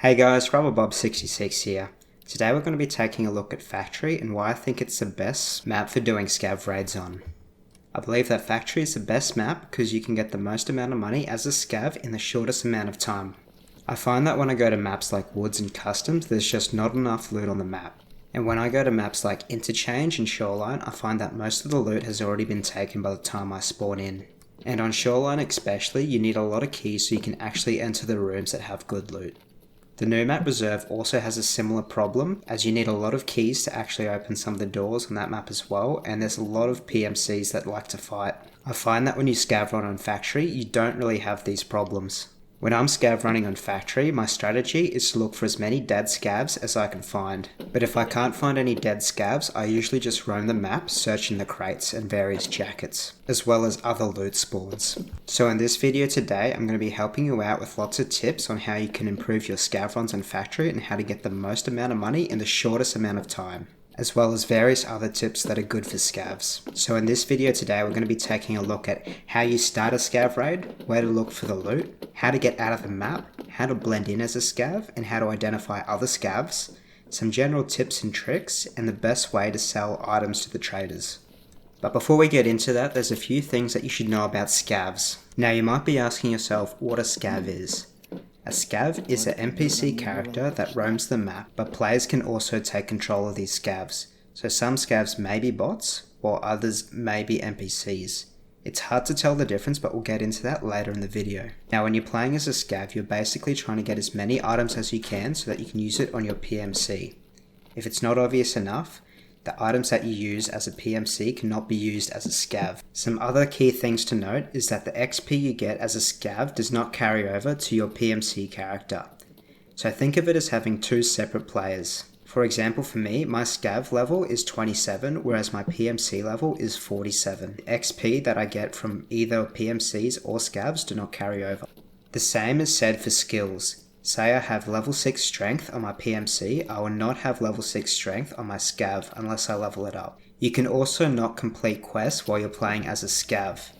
Hey guys, RubberBob66 here. Today we're going to be taking a look at Factory and why I think it's the best map for doing SCAV raids on. I believe that Factory is the best map because you can get the most amount of money as a SCAV in the shortest amount of time. I find that when I go to maps like Woods and Customs, there's just not enough loot on the map. And when I go to maps like Interchange and Shoreline, I find that most of the loot has already been taken by the time I spawn in. And on Shoreline especially, you need a lot of keys so you can actually enter the rooms that have good loot. The new map Reserve also has a similar problem, as you need a lot of keys to actually open some of the doors on that map as well, and there's a lot of PMCs that like to fight. I find that when you scav run on Factory, you don't really have these problems. When I'm scav running on Factory, my strategy is to look for as many dead scavs as I can find. But if I can't find any dead scavs, I usually just roam the map searching the crates and various jackets, as well as other loot spawns. So in this video today, I'm going to be helping you out with lots of tips on how you can improve your scav runs on Factory and how to get the most amount of money in the shortest amount of time, as well as various other tips that are good for scavs. So in this video today, we're going to be taking a look at how you start a scav raid, where to look for the loot, how to get out of the map, how to blend in as a scav, and how to identify other scavs, some general tips and tricks, and the best way to sell items to the traders. But before we get into that, there's a few things that you should know about scavs. Now you might be asking yourself what a scav is. A scav is an NPC character that roams the map, but players can also take control of these scavs. So some scavs may be bots, while others may be NPCs. It's hard to tell the difference, but we'll get into that later in the video. Now when you're playing as a scav, you're basically trying to get as many items as you can so that you can use it on your PMC. If it's not obvious enough, the items that you use as a PMC cannot be used as a scav. Some other key things to note is that the XP you get as a scav does not carry over to your PMC character. So think of it as having two separate players. For example, for me, my scav level is 27, whereas my PMC level is 47. The XP that I get from either PMCs or scavs do not carry over. The same is said for skills. Say I have level 6 strength on my PMC, I will not have level 6 strength on my scav unless I level it up. You can also not complete quests while you're playing as a scav.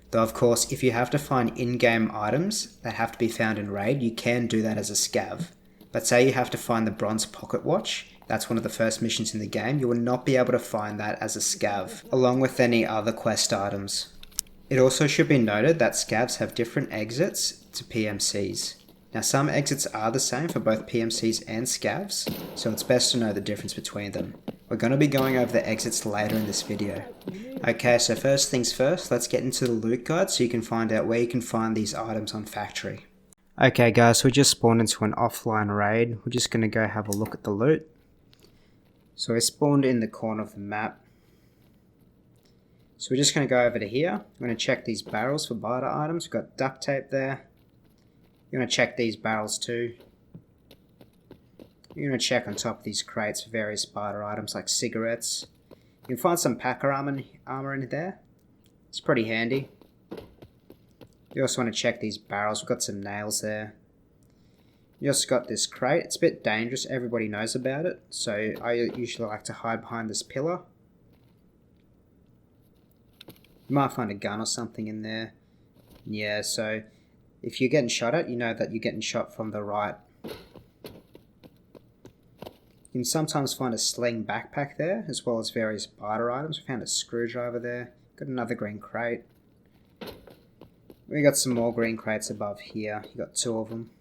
Though of course, if you have to find in-game items that have to be found in raid, you can do that as a scav. But say you have to find the bronze pocket watch, that's one of the first missions in the game, you will not be able to find that as a scav, along with any other quest items. It also should be noted that scavs have different exits to PMCs. Now some exits are the same for both PMCs and scavs, so it's best to know the difference between them. We're going to be going over the exits later in this video. Okay, so first things first, let's get into the loot guide so you can find out where you can find these items on Factory. Okay guys, so we just spawned into an offline raid. We're just going to go have a look at the loot. So we spawned in the corner of the map. So we're just going to go over to here. We're going to check these barrels for barter items. We've got duct tape there. You're going to check these barrels too. You're going to check on top of these crates for various barter items like cigarettes. You can find some packer armor in there. It's pretty handy. You also want to check these barrels. We've got some nails there. You also got this crate. It's a bit dangerous. Everybody knows about it. So I usually like to hide behind this pillar. You might find a gun or something in there. Yeah, so if you're getting shot at, you know that you're getting shot from the right. You can sometimes find a sling backpack there, as well as various barter items. We found a screwdriver there. Got another green crate. We got some more green crates above here. You got 2 of them.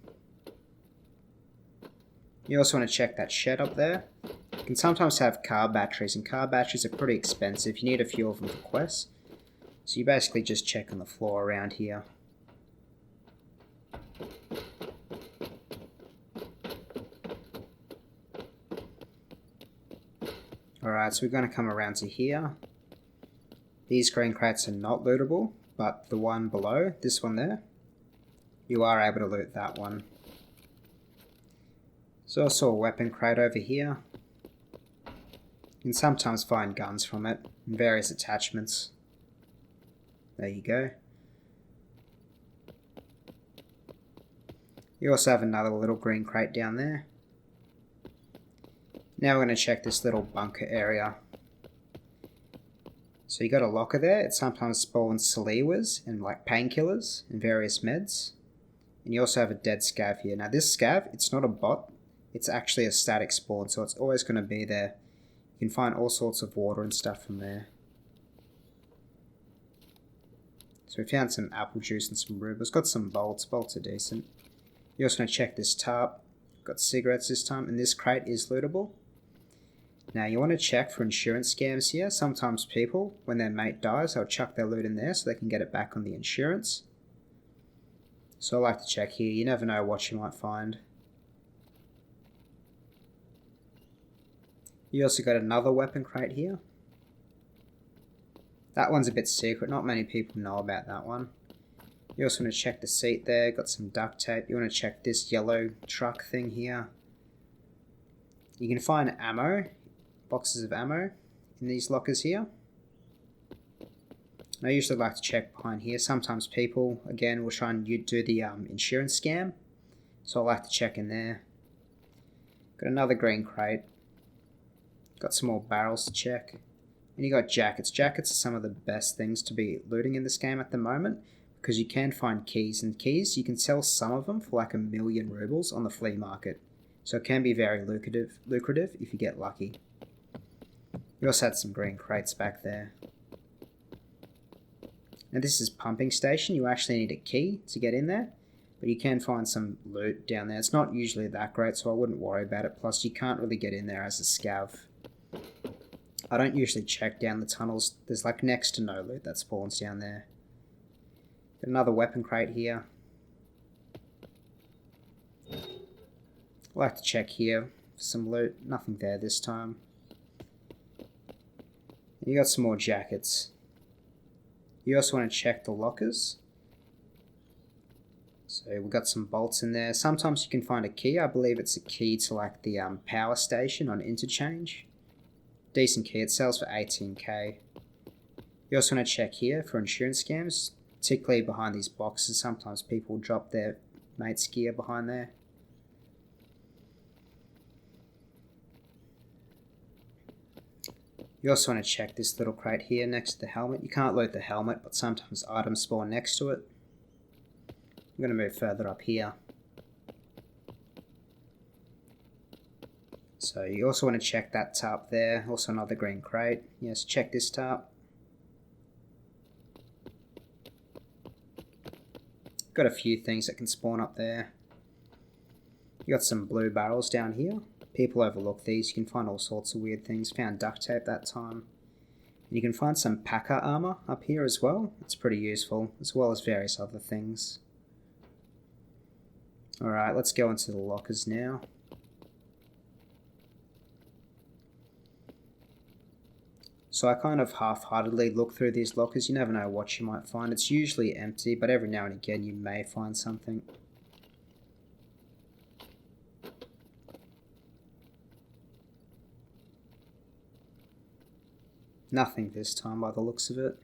You also want to check that shed up there. You can sometimes have car batteries, and car batteries are pretty expensive. You need a few of them for quests. So you basically just check on the floor around here. Alright, so we're going to come around to here. These green crates are not lootable, but the one below, this one there, you are able to loot that one. There's also a weapon crate over here. You can sometimes find guns from it, and various attachments. There you go. You also have another little green crate down there. Now we're going to check this little bunker area. So you got a locker there. It sometimes spawns Saliwas and like painkillers and various meds. And you also have a dead SCAV here. Now this SCAV, it's not a bot, it's actually a static spawn, so it's always going to be there. You can find all sorts of water and stuff from there. So we found some apple juice and some rubles. Got some bolts. Bolts are decent. You also want to check this tarp. Got cigarettes this time, and this crate is lootable. Now you want to check for insurance scams here. Sometimes people, when their mate dies, they'll chuck their loot in there so they can get it back on the insurance. So I like to check here. You never know what you might find. You also got another weapon crate here. That one's a bit secret, not many people know about that one. You also want to check the seat there, got some duct tape. You want to check this yellow truck thing here. You can find ammo, boxes of ammo in these lockers here. I usually like to check behind here. Sometimes people, again, will try and do the insurance scam. So I like to check in there. Got another green crate. Got some more barrels to check. And you got jackets. Jackets are some of the best things to be looting in this game at the moment, because you can find keys, and keys, you can sell some of them for like 1,000,000 rubles on the flea market. So it can be very lucrative if you get lucky. We also had some green crates back there. Now this is pumping station. You actually need a key to get in there, but you can find some loot down there. It's not usually that great, so I wouldn't worry about it. Plus you can't really get in there as a SCAV. I don't usually check down the tunnels. There's like next to no loot that spawns down there. Got another weapon crate here. I like to check here for some loot. Nothing there this time. And you got some more jackets. You also want to check the lockers. So we've got some bolts in there. Sometimes you can find a key. I believe it's a key to like the power station on interchange. Decent key. It sells for 18k. You also want to check here for insurance scams, particularly behind these boxes. Sometimes people drop their mate's gear behind there. You also want to check this little crate here next to the helmet. You can't loot the helmet, but sometimes items spawn next to it. I'm going to move further up here. So you also want to check that tarp there. Also another green crate. Yes, check this tarp. Got a few things that can spawn up there. You got some blue barrels down here. People overlook these. You can find all sorts of weird things. Found duct tape that time. And you can find some packer armor up here as well. It's pretty useful, as well as various other things. Alright, let's go into the lockers now. So I kind of half-heartedly look through these lockers. You never know what you might find. It's usually empty, but every now and again you may find something. Nothing this time by the looks of it.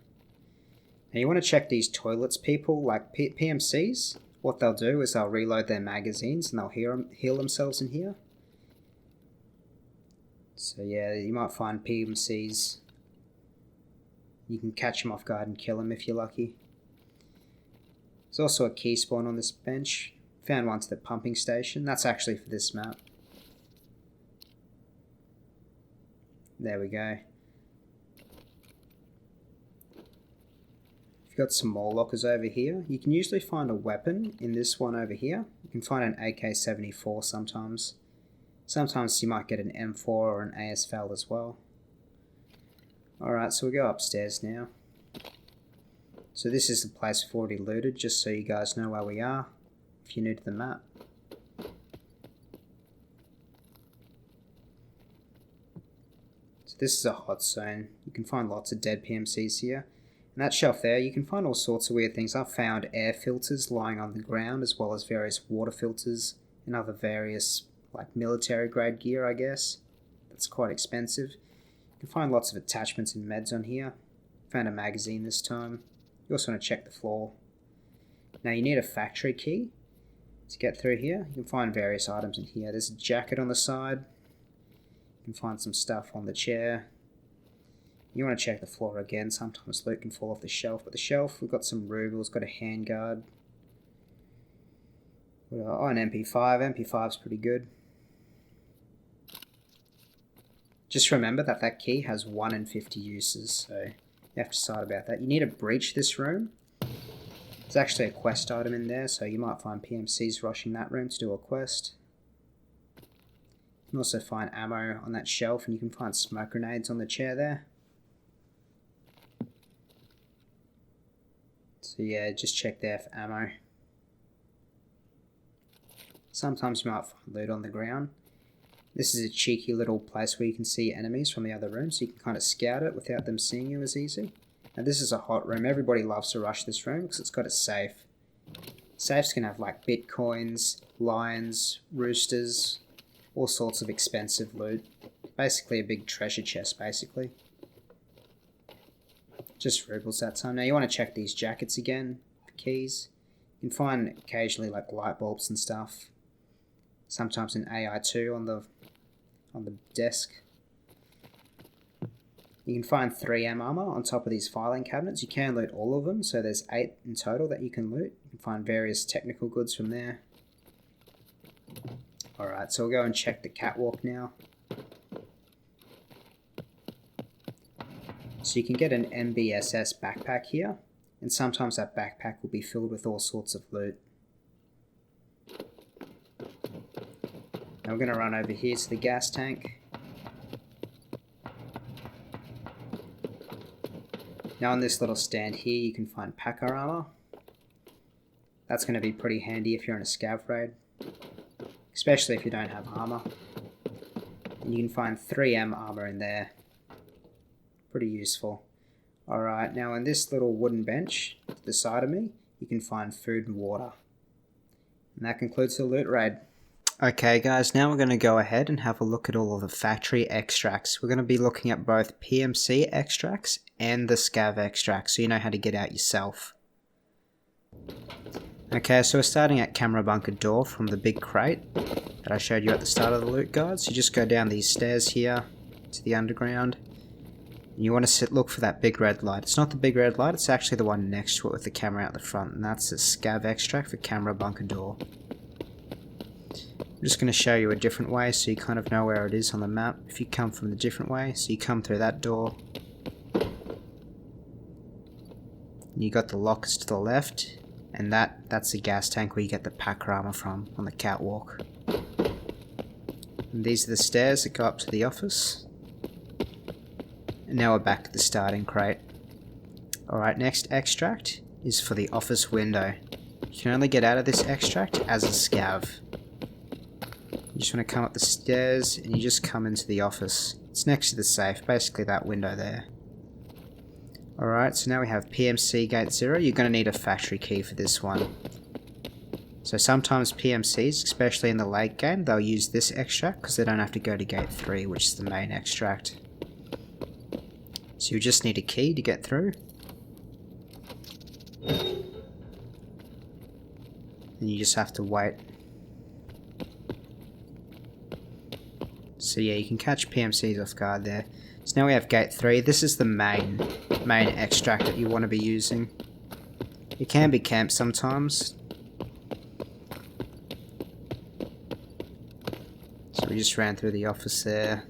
Now you want to check these toilets, people, like PMCs. What they'll do is they'll reload their magazines and they'll heal themselves in here. So yeah, you might find PMCs. You can catch them off guard and kill them if you're lucky. There's also a key spawn on this bench. Found one to the pumping station. That's actually for this map. There we go. You've got some more lockers over here. You can usually find a weapon in this one over here. You can find an AK-74 sometimes. Sometimes you might get an M4 or an ASFL as well. Alright, so we go upstairs now. So this is the place we've already looted, just so you guys know where we are, if you're new to the map. So this is a hot zone. You can find lots of dead PMCs here. And that shelf there, you can find all sorts of weird things. I've found air filters lying on the ground, as well as various water filters and other various like military grade gear, I guess. That's quite expensive. You can find lots of attachments and meds on here. Found a magazine this time. You also want to check the floor. Now you need a factory key to get through here. You can find various items in here. There's a jacket on the side. You can find some stuff on the chair. You want to check the floor again. Sometimes loot can fall off the shelf. But the shelf, we've got some rubles, got a handguard. Oh, an MP5. MP5's pretty good. Just remember that that key has 1 in 50 uses, so you have to decide about that. You need to breach this room. There's actually a quest item in there, so you might find PMCs rushing that room to do a quest. You can also find ammo on that shelf, and you can find smoke grenades on the chair there. So yeah, just check there for ammo. Sometimes you might find loot on the ground. This is a cheeky little place where you can see enemies from the other room, so you can kind of scout it without them seeing you as easy. Now this is a hot room. Everybody loves to rush this room because it's got a safe. Safes can have like bitcoins, lions, roosters, all sorts of expensive loot. Basically a big treasure chest, basically. Just rubles that time. Now you want to check these jackets again for keys. You can find occasionally like light bulbs and stuff. Sometimes an AI2 on the desk. You can find 3M armor on top of these filing cabinets. You can loot all of them, so there's 8 in total that you can loot. You can find various technical goods from there. Alright, so we'll go and check the catwalk now. So you can get an MBSS backpack here, and sometimes that backpack will be filled with all sorts of loot. Now we're going to run over here to the gas tank. Now on this little stand here you can find Packer armor. That's going to be pretty handy if you're in a SCAV raid, especially if you don't have armor. And you can find 3M armor in there. Pretty useful. Alright, now on this little wooden bench to the side of me, you can find food and water. And that concludes the loot raid. Okay guys, now we're going to go ahead and have a look at all of the factory extracts. We're going to be looking at both PMC extracts and the SCAV extracts, so you know how to get out yourself. Okay, so we're starting at camera bunker door from the big crate that I showed you at the start of the loot guide. So you just go down these stairs here to the underground. And you want to look for that big red light. It's not the big red light, it's actually the one next to it with the camera out the front, and that's the SCAV extract for camera bunker door. I'm just going to show you a different way so you kind of know where it is on the map. If you come from the different way, so you come through that door. You got the lockers to the left, and that's the gas tank where you get the Packer armor from on the catwalk. And these are the stairs that go up to the office. And now we're back to the starting crate. Alright, next extract is for the office window. You can only get out of this extract as a SCAV. You just want to come up the stairs and you just come into the office. It's next to the safe, basically that window there. Alright, so now we have PMC gate 0. You're going to need a factory key for this one. So sometimes PMCs, especially in the late game, they'll use this extract because they don't have to go to gate 3, which is the main extract. So you just need a key to get through. And you just have to wait. So yeah, you can catch PMCs off guard there. So now we have gate 3. This is the main extract that you want to be using. It can be camped sometimes. So we just ran through the office there.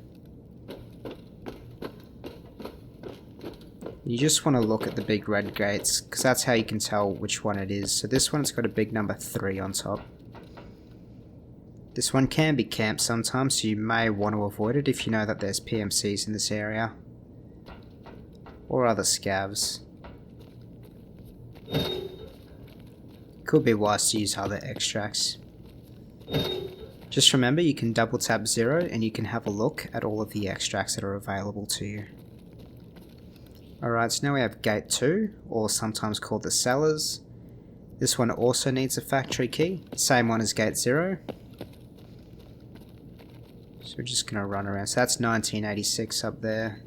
You just want to look at the big red gates, because that's how you can tell which one it is. So this one's got a big number 3 on top. This one can be camped sometimes, so you may want to avoid it if you know that there's PMCs in this area. Or other SCAVs. Could be wise to use other extracts. Just remember, you can double tap 0 and you can have a look at all of the extracts that are available to you. Alright, so now we have gate 2, or sometimes called the cellars. This one also needs a factory key, same one as gate 0. So we're just going to run around. So that's 1986 up there.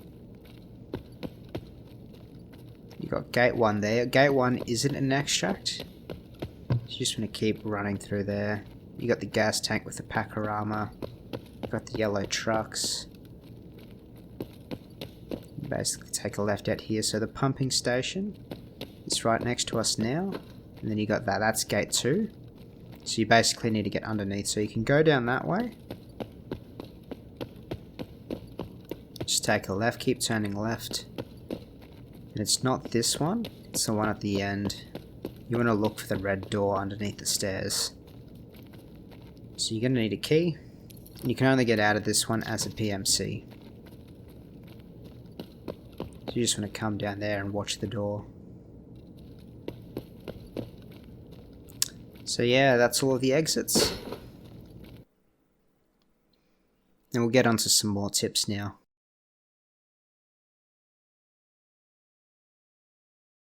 You got gate 1 there. Gate 1 isn't an extract. So you just want to keep running through there. You got the gas tank with the Packer armor. You got the yellow trucks. You basically take a left out here. So the pumping station is right next to us now. And then you got that. That's gate 2. So you basically need to get underneath. So you can go down that way. Just take a left, keep turning left. And it's not this one, it's the one at the end. You want to look for the red door underneath the stairs. So you're going to need a key. And you can only get out of this one as a PMC. So you just want to come down there and watch the door. So yeah, that's all of the exits. And we'll get onto some more tips now.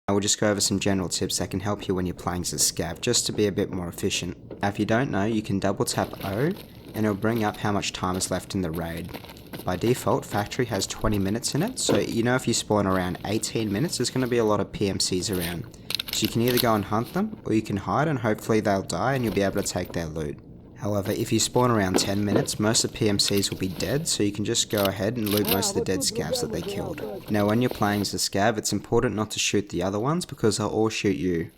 I will just go over some general tips that can help you when you're playing as a SCAV, just to be a bit more efficient. Now if you don't know, you can double tap O, and it'll bring up how much time is left in the raid. By default, Factory has 20 minutes in it, so you know if you spawn around 18 minutes, there's going to be a lot of PMCs around. So you can either go and hunt them, or you can hide and hopefully they'll die and you'll be able to take their loot. However, if you spawn around 10 minutes, most of the PMCs will be dead, so you can just go ahead and loot most of the dead scavs that they killed. Now when you're playing as a scav, it's important not to shoot the other ones because they'll all shoot you.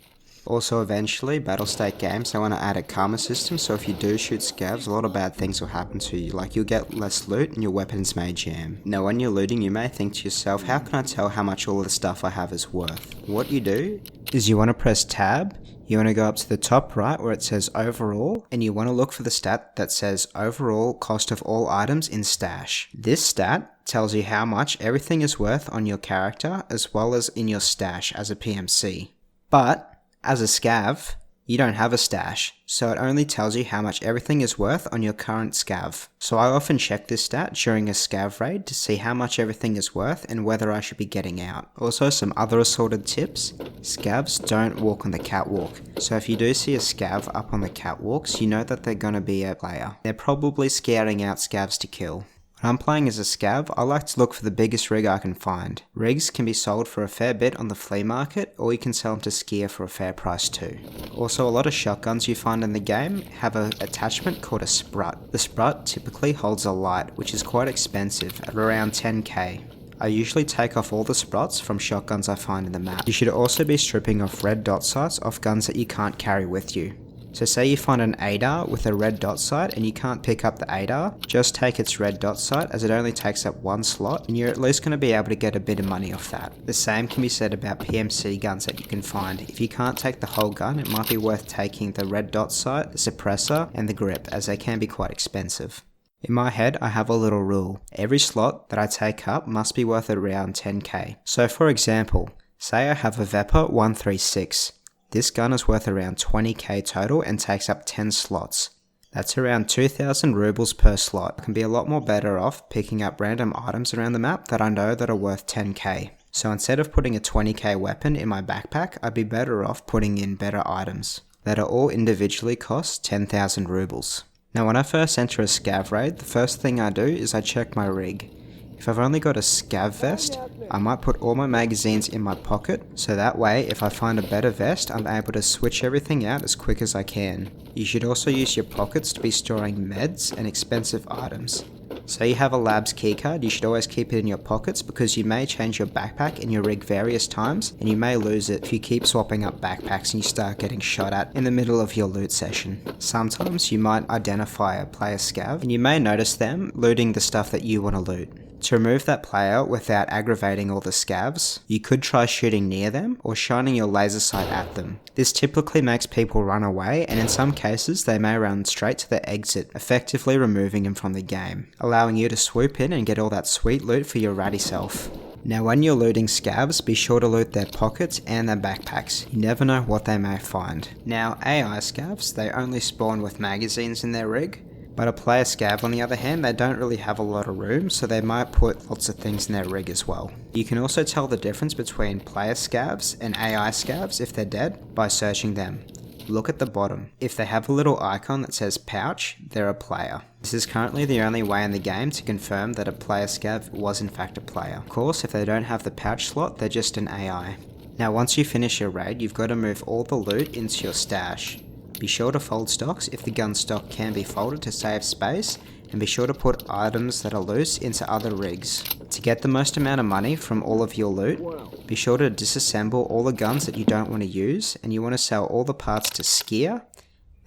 Also eventually, Battle State games, they want to add a karma system, so if you do shoot scavs, a lot of bad things will happen to you, like you'll get less loot and your weapons may jam. Now when you're looting, you may think to yourself, how can I tell how much all of the stuff I have is worth? What you do is you want to press tab. You want to go up to the top right where it says overall, and you want to look for the stat that says overall cost of all items in stash. This stat tells you how much everything is worth on your character as well as in your stash as a PMC. But as a scav, you don't have a stash, so it only tells you how much everything is worth on your current scav. So I often check this stat during a scav raid to see how much everything is worth and whether I should be getting out. Also some other assorted tips, scavs don't walk on the catwalk. So if you do see a scav up on the catwalks, you know that they're gonna be a player. They're probably scouting out scavs to kill. When I'm playing as a scav, I like to look for the biggest rig I can find. Rigs can be sold for a fair bit on the flea market, or you can sell them to skier for a fair price too. Also, a lot of shotguns you find in the game have an attachment called a sprut. The sprut typically holds a light, which is quite expensive, at around 10k. I usually take off all the spruts from shotguns I find in the map. You should also be stripping off red dot sights off guns that you can't carry with you. So say you find an ADAR with a red dot sight and you can't pick up the ADAR, just take its red dot sight as it only takes up one slot and you're at least going to be able to get a bit of money off that. The same can be said about PMC guns that you can find. If you can't take the whole gun, it might be worth taking the red dot sight, the suppressor and the grip, as they can be quite expensive. In my head, I have a little rule. Every slot that I take up must be worth around 10k. So for example, say I have a Vepr 136. This gun is worth around 20k total and takes up 10 slots. That's around 2,000 rubles per slot. I can be a lot more better off picking up random items around the map that I know that are worth 10k. So instead of putting a 20k weapon in my backpack, I'd be better off putting in better items that are all individually cost 10,000 rubles. Now when I first enter a scav raid, the first thing I do is I check my rig. If I've only got a scav vest, I might put all my magazines in my pocket, so that way if I find a better vest, I'm able to switch everything out as quick as I can. You should also use your pockets to be storing meds and expensive items. Say you have a labs keycard, you should always keep it in your pockets because you may change your backpack and your rig various times and you may lose it if you keep swapping up backpacks and you start getting shot at in the middle of your loot session. Sometimes you might identify a player scav and you may notice them looting the stuff that you want to loot. To remove that player without aggravating all the scavs, you could try shooting near them or shining your laser sight at them. This typically makes people run away and in some cases they may run straight to the exit, effectively removing them from the game, allowing you to swoop in and get all that sweet loot for your ratty self. Now when you're looting scavs, be sure to loot their pockets and their backpacks. You never know what they may find. Now AI scavs, they only spawn with magazines in their rig. But a player scav on the other hand, they don't really have a lot of room, so they might put lots of things in their rig as well. You can also tell the difference between player scavs and AI scavs if they're dead by searching them. Look at the bottom. If they have a little icon that says pouch, they're a player. This is currently the only way in the game to confirm that a player scav was in fact a player. Of course, if they don't have the pouch slot, they're just an AI. Now once you finish your raid, you've got to move all the loot into your stash. Be sure to fold stocks if the gun stock can be folded to save space, and be sure to put items that are loose into other rigs. To get the most amount of money from all of your loot, be sure to disassemble all the guns that you don't want to use, and you want to sell all the parts to skier,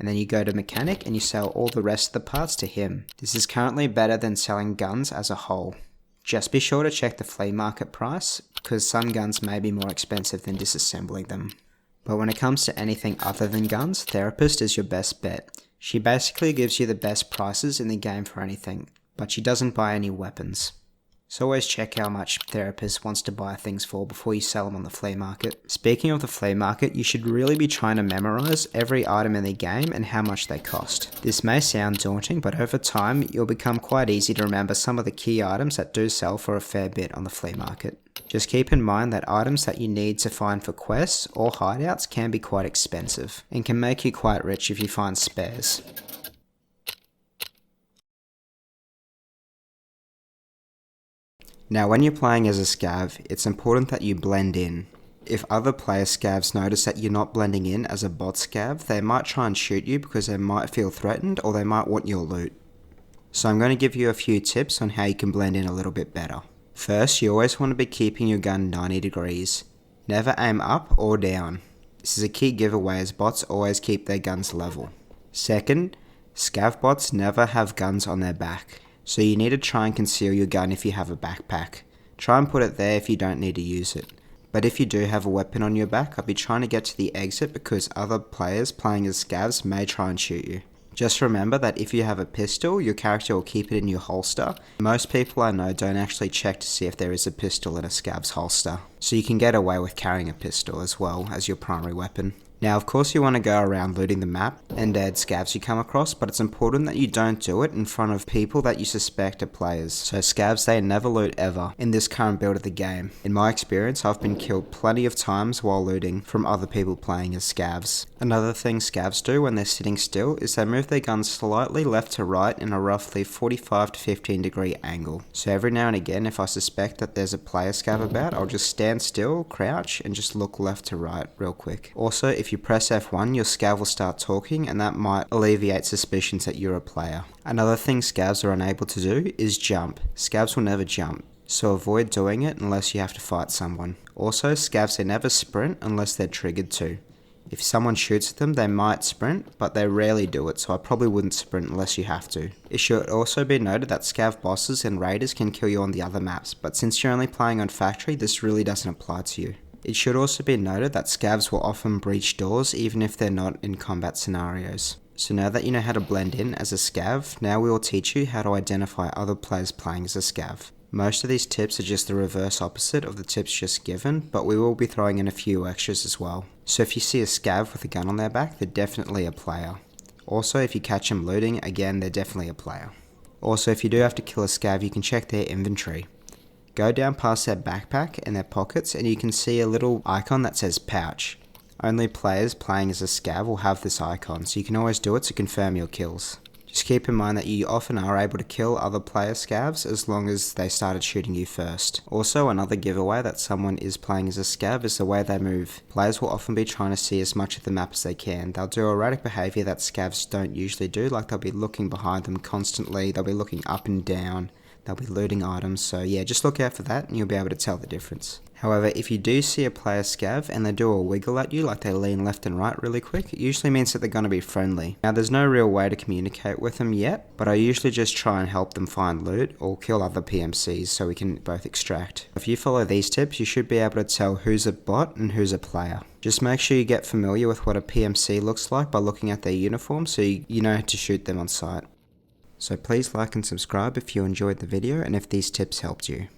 and then you go to mechanic and you sell all the rest of the parts to him. This is currently better than selling guns as a whole. Just be sure to check the flea market price, because some guns may be more expensive than disassembling them. But when it comes to anything other than guns, Therapist is your best bet. She basically gives you the best prices in the game for anything, but she doesn't buy any weapons. So always check how much Therapist wants to buy things for before you sell them on the flea market. Speaking of the flea market, you should really be trying to memorize every item in the game and how much they cost. This may sound daunting, but over time, you'll become quite easy to remember some of the key items that do sell for a fair bit on the flea market. Just keep in mind that items that you need to find for quests or hideouts can be quite expensive, and can make you quite rich if you find spares. Now when you're playing as a SCAV, it's important that you blend in. If other player SCAVs notice that you're not blending in as a bot SCAV, they might try and shoot you because they might feel threatened or they might want your loot. So I'm going to give you a few tips on how you can blend in a little bit better. First, you always want to be keeping your gun 90 degrees. Never aim up or down. This is a key giveaway as bots always keep their guns level. Second, SCAV bots never have guns on their back. So you need to try and conceal your gun if you have a backpack. Try and put it there if you don't need to use it. But if you do have a weapon on your back, I'll be trying to get to the exit because other players playing as SCAVs may try and shoot you. Just remember that if you have a pistol, your character will keep it in your holster. Most people I know don't actually check to see if there is a pistol in a SCAV's holster. So you can get away with carrying a pistol as well as your primary weapon. Now of course you want to go around looting the map and add SCAVs you come across, but it's important that you don't do it in front of people that you suspect are players. So SCAVs, they never loot ever in this current build of the game. In my experience, I've been killed plenty of times while looting from other people playing as SCAVs. Another thing SCAVs do when they're sitting still is they move their guns slightly left to right in a roughly 45 to 15 degree angle. So every now and again, if I suspect that there's a player SCAV about, I'll just stand still, crouch, and just look left to right real quick. Also, if you press F1, your SCAV will start talking and that might alleviate suspicions that you're a player. Another thing SCAVs are unable to do is jump. SCAVs will never jump, so avoid doing it unless you have to fight someone. Also, SCAVs, they never sprint unless they're triggered to. If someone shoots at them, they might sprint, but they rarely do it, so I probably wouldn't sprint unless you have to. It should also be noted that SCAV bosses and raiders can kill you on the other maps, but since you're only playing on Factory, this really doesn't apply to you. It should also be noted that SCAVs will often breach doors even if they're not in combat scenarios. So now that you know how to blend in as a SCAV, now we will teach you how to identify other players playing as a SCAV. Most of these tips are just the reverse opposite of the tips just given, but we will be throwing in a few extras as well. So if you see a SCAV with a gun on their back, they're definitely a player. Also, if you catch them looting, again, they're definitely a player. Also, if you do have to kill a SCAV, you can check their inventory. Go down past their backpack and their pockets and you can see a little icon that says pouch. Only players playing as a SCAV will have this icon, so you can always do it to confirm your kills. Just keep in mind that you often are able to kill other player SCAVs as long as they started shooting you first. Also, another giveaway that someone is playing as a SCAV is the way they move. Players will often be trying to see as much of the map as they can. They'll do erratic behaviour that SCAVs don't usually do, like they'll be looking behind them constantly, they'll be looking up and down. They'll be looting items, so yeah, just look out for that and you'll be able to tell the difference. However, if you do see a player SCAV and they do a wiggle at you, like they lean left and right really quick, it usually means that they're going to be friendly. Now there's no real way to communicate with them yet, but I usually just try and help them find loot or kill other PMCs so we can both extract. If you follow these tips, you should be able to tell who's a bot and who's a player. Just make sure you get familiar with what a PMC looks like by looking at their uniform so you know how to shoot them on sight. So please like and subscribe if you enjoyed the video and if these tips helped you.